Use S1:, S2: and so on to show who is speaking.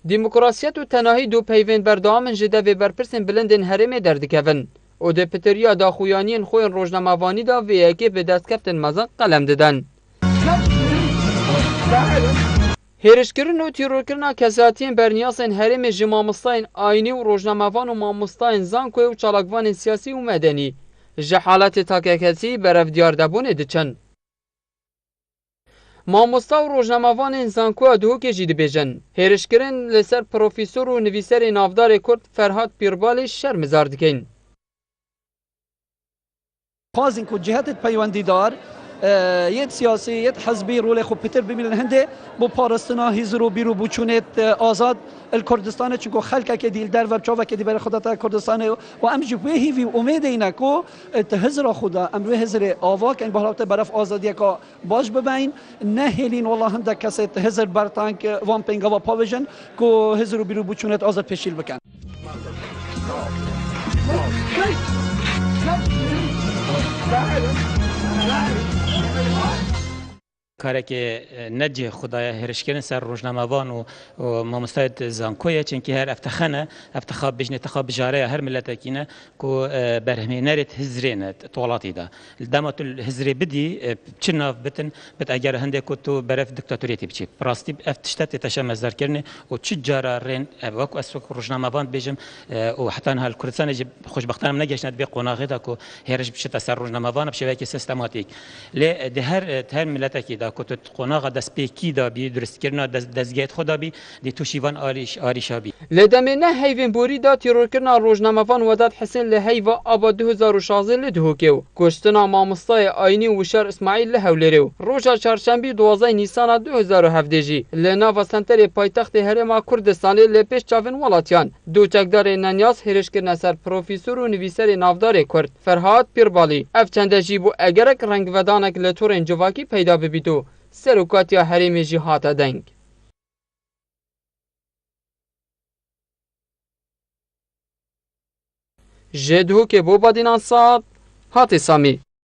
S1: دموکراسیت و تناهی دو پیوند بردام جده و برپرسن بلندن هرم دردکون و ده پتریا دا خویانین خوین روزنامه‌وانی دا و یکی به دست کفتن مزن قلم دادن. هیرشکرین و تیرورکرنا کساتین برنیاسن هرم جمامستاین آینی و روزنامه‌وان و مامستاین زانکوی و چالاکوان سیاسی و مدنی جحالت تاکیکسی برف دیار دبونه دچن. مامۆستا و ڕۆژنامەوانên زانکۆ دووکێژی دەبێژن هێرشکردن لەسەر پرۆفیسۆر و نویسەرê ناودارê Kurd Ferhat Pîrbalî şermizar dikin.
S2: خوازن کو جهت پیوندیدار یت سیاسی یت حزبی رول خو پیتر ببینن هنده بو پارستنا هیزرو بیرو بوچونت آزاد الکردستان چونکو خلق که دیل در و چاو که دی بر خدا تا کردستان و ام جو هی وی امید اینا کو تهزر خدا ام رو هزر آوا که بهرات برف آزادی کا باش ببین نه هلین والله هنده کسی تهزر برتانک وان پنگا و پاویژن کو هزرو بیرو بوچونت آزاد پیشیل بکن.
S3: کاری که نجی خدای هرشکن سر روزنامه‌وان و مامستاد زانکویه چنکی هر افتخاب بجنه تخاب جاره هر ملت کینه کو برهمینرت هزرینت طولاتی دا دامت الهزری بدی چناف بتن بت اگر هنده کتو برف دکتاتوریتی بچی راستی افتشتت تشمزر کرنه و چه جاره رن وقت اسوق روزنامه‌وان بجم و حتی هال کردستان جب خوشبختانه من نگشت ند بقناقه دا کو هرش بشت سر روزنامه‌وان بشوی سیستماتیک ل ده هر ملت کی کت قناق دست پیکی دا بی درست کردن دستگاه خدا بی دی توشیوان آریشا بی.
S1: لدمه نه هیوین بوری دا تیرور کردن روزنامه‌وان وداد حسین لهیو آبا 2016 لدهوکیو کشتنا مامستای آینی و شهر اسماعیل لهولریو روزا چهارشنبه 12 نیسان 2017 جی لناو سنتر پایتخت هرم کردستان لپیش چاون ولاتیان دو چکدار ننیاس هرش کردن سر پروفیسور و نویسر نافدار کرد فرهاد پیربالی اف چند جیبو اگرک رنگ ودانک لتورن جواکی پیدا ببیدو سروکاتیا هرم جهات دنگ. جدهو که بو بدینان ساد هاتی سامی.